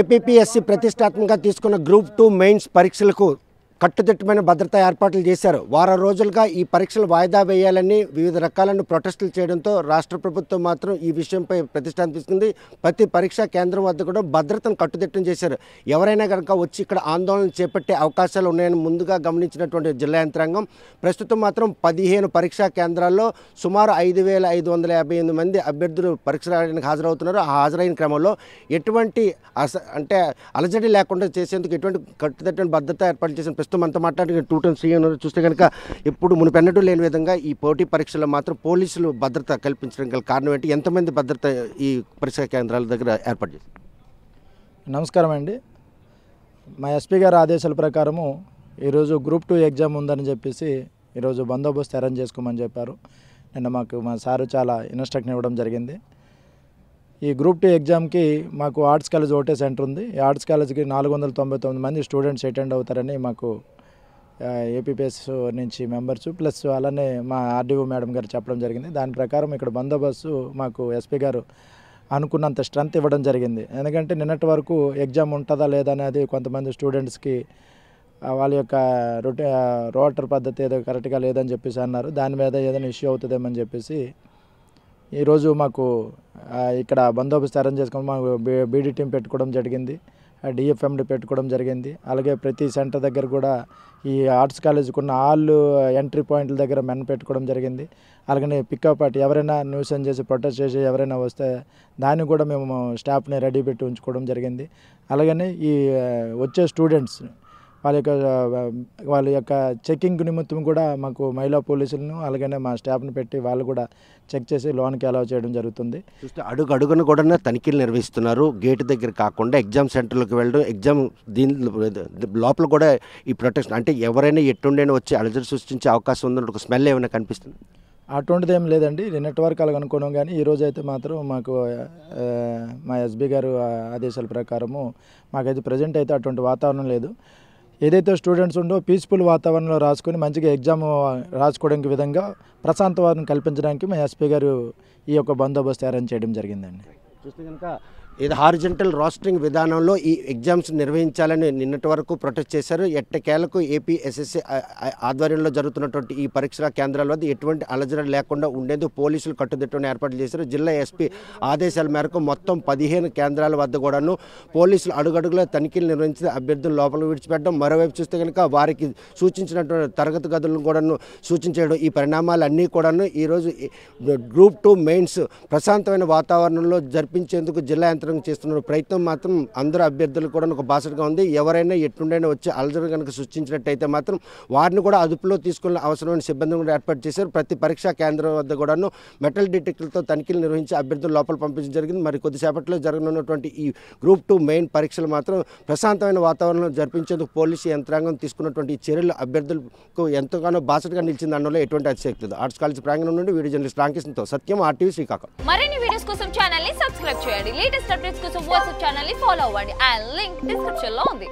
APSC ప్రతిష్టాత్మకంగా తీసుకున్న group 2 mains పరీక్షలకు కట్టుదిట్టమైన భద్రతా ఏర్పాట్లు చేశారు. వారం రోజులుగా ఈ పరీక్షలు వాయిదా వేయాలని వివిధ రకాలను ప్రొటెస్టులు చేయడంతో రాష్ట్ర ప్రభుత్వం మాత్రం ఈ విషయంపై ప్రతిష్టాత్మకంగా తీసుకుంది. ప్రతి పరీక్షా కేంద్రం వద్ద కూడా భద్రతను కట్టుదిట్టం చేశారు. ఎవరైనా కనుక వచ్చి ఇక్కడ ఆందోళన చేపట్టే అవకాశాలు ఉన్నాయని ముందుగా గమనించినటువంటి జిల్లా యంత్రాంగం ప్రస్తుతం మాత్రం 15 పరీక్షా కేంద్రాల్లో సుమారు 5,558 మంది అభ్యర్థులు పరీక్ష రాయడానికి హాజరవుతున్నారు. ఆ హాజరైన క్రమంలో ఎటువంటి అలజడి లేకుండా చేసేందుకు ఎటువంటి కట్టుదిట్టమైన భద్రత ఏర్పాటు చేసిన ప్రస్తుతం అంతా మాట్లాడి 2 టైమ్స్ సీఎం చూస్తే కనుక ఇప్పుడు మునుపెన్నడూ లేని విధంగా ఈ పోటీ పరీక్షల్లో మాత్రం పోలీసులు భద్రత కల్పించడం గల కారణం ఏంటి? ఎంతమంది భద్రత ఈ పరీక్షా కేంద్రాల దగ్గర ఏర్పాటు చేశారు? నమస్కారం అండి. మా ఎస్పీ గారి ఆదేశాల ప్రకారము ఈరోజు గ్రూప్ 2 ఎగ్జామ్ ఉందని చెప్పేసి ఈరోజు బందోబస్తు అరేంజ్ చేసుకోమని చెప్పారు. నిన్న మా సారు చాలా ఇన్స్ట్రక్షన్ ఇవ్వడం జరిగింది. ఈ గ్రూప్ 2 ఎగ్జామ్కి మాకు ఆర్ట్స్ కాలేజ్ ఒకటే సెంటర్ ఉంది. ఈ ఆర్ట్స్ కాలేజ్కి 499 మంది స్టూడెంట్స్ అటెండ్ అవుతారని మాకు ఏపీఎస్ నుంచి మెంబర్స్ ప్లస్ అలానే మా ఆర్డీఓ మేడం గారు చెప్పడం జరిగింది. దాని ప్రకారం ఇక్కడ బందోబస్తు మాకు ఎస్పీ గారు అనుకున్నంత స్ట్రెంత్ ఇవ్వడం జరిగింది. ఎందుకంటే నిన్నటి వరకు ఎగ్జామ్ ఉంటుందా లేదా అనేది కొంతమంది స్టూడెంట్స్కి వాళ్ళ యొక్క రోటర్ పద్ధతి ఏదో కరెక్ట్గా లేదని చెప్పేసి అన్నారు. దాని మీద ఏదైనా ఇష్యూ అవుతుందేమని చెప్పేసి ఈరోజు మాకు ఇక్కడ బందోబస్తు అరేంజ్ చేసుకొని మాకు బీడీ టీం పెట్టుకోవడం జరిగింది, డిఎఫ్ఎండి పెట్టుకోవడం జరిగింది. అలాగే ప్రతి సెంటర్ దగ్గర కూడా ఈ ఆర్ట్స్ కాలేజీకి ఉన్న ఆల్ ఎంట్రీ పాయింట్ల దగ్గర మెన్ పెట్టుకోవడం జరిగింది. అలాగనే పికప్ అట్ ఎవరైనా న్యూసెన్స్ చేసి ప్రొటెస్ట్ చేసి ఎవరైనా వస్తే దాన్ని కూడా మేము స్టాఫ్ని రెడీ పెట్టి ఉంచుకోవడం జరిగింది. అలాగనే ఈ వచ్చే స్టూడెంట్స్ వాళ్ళ యొక్క చెకింగ్ నిమిత్తం కూడా మాకు మహిళా పోలీసులను అలాగనే మా స్టాఫ్ని పెట్టి వాళ్ళు కూడా చెక్ చేసి లోన్కి అలౌ చేయడం జరుగుతుంది. చూస్తే అడుగడుగున కూడా తనిఖీలు నిర్వహిస్తున్నారు. గేటు దగ్గర కాకుండా ఎగ్జామ్ సెంటర్లోకి వెళ్ళడం, ఎగ్జామ్ దీని లోపల కూడా ఈ ప్రొటెక్షన్ అంటే ఎవరైనా ఎట్టుండైనా వచ్చి అలజడి సృష్టించే అవకాశం ఉందని ఒక స్మెల్ ఏమైనా కనిపిస్తుంది? అటువంటిది ఏం లేదండి. నెట్వర్క్ అలాగ అనుకోవడం కానీ ఈరోజు అయితే మాత్రం మాకు మా ఎస్బీ గారు ఆదేశాల ప్రకారము మాకైతే ప్రజెంట్ అయితే అటువంటి వాతావరణం లేదు. ఏదైతే స్టూడెంట్స్ ఉండో పీస్ఫుల్ వాతావరణంలో రాసుకొని మంచిగా ఎగ్జామ్ రాసుకోవడానికి విధంగా ప్రశాంత వాతావరణం కల్పించడానికి మా ఎస్పీ గారు ఈ యొక్క బందోబస్తు అరేంజ్ చేయడం జరిగిందండి. చూస్తే కనుక ఇది హారిజెంటల్ రోస్టరింగ్ విధానంలో ఈ ఎగ్జామ్స్ నిర్వహించాలని నిన్నటి వరకు ప్రొటెస్ట్ చేశారు. ఎట్టకేలకు ఏపీఎస్ఎస్సీ ఆధ్వర్యంలో జరుగుతున్నటువంటి ఈ పరీక్షా కేంద్రాల వద్ద ఎటువంటి అలజడి లేకుండా ఉండేందుకు పోలీసులు కట్టుదిట్టమైన ఏర్పాట్లు చేశారు. జిల్లా ఎస్పీ ఆదేశాల మేరకు మొత్తం 15 కేంద్రాల వద్ద కూడాను పోలీసులు అడుగడుగులో తనిఖీలు నిర్వహించి అభ్యర్థులు లోపలికి విడిచిపెట్టడం, మరోవైపు చూస్తే కనుక వారికి సూచించినటువంటి తరగతి గదులను కూడాను సూచించడం, ఈ పరిణామాలన్నీ కూడాను ఈరోజు గ్రూప్ 2 మెయిన్స్ ప్రశాంతమైన వాతావరణంలో జరిపించేందుకు జిల్లా చేస్తున్న ప్రయత్నం మాత్రం అందరూ అభ్యర్థులు కూడా ఒక బాసటగా ఉంది. ఎవరైనా ఎట్టుండైనా వచ్చి అలజడి కనుక సృష్టించినట్టయితే మాత్రం వారిని కూడా అదుపులో తీసుకునే అవసరమైన సిబ్బందిని కూడా ఏర్పాటు చేశారు. ప్రతి పరీక్షా కేంద్రం వద్ద కూడాను మెటల్ డిటెక్టర్లతో తనిఖీలు నిర్వహించి అభ్యర్థులు లోపల పంపించడం జరిగింది. మరి కొద్దిసేపట్లో జరగనున్నటువంటి ఈ గ్రూప్ 2 మెయిన్ పరీక్షలు మాత్రం ప్రశాంతమైన వాతావరణంలో జరిపించేందుకు పోలీసు యంత్రాంగం తీసుకున్నటువంటి ఈ చర్యలు అభ్యర్థులకు ఎంతగానో బాసటగా నిలిచింది అనడంలో ఎటువంటి అతిశక్తి లేదు. ఆర్ట్స్ కాలేజ్ ప్రాంగణం నుండి వీడియో జర్నలిస్ట్ రామకృష్ణతో సత్యం, RTV శ్రీకాకుళం. మరిన్ని వీడియోస్ కోసం ఛానల్ ని సబ్స్క్రైబ్ చేయండి. లేటెస్ట్ అప్డేట్స్ కోసం వాట్సాప్ ఛానల్ ని ఫాలో అవ్వండి. ఆ లింక్ డిస్క్రిప్షన్ లో ఉంది.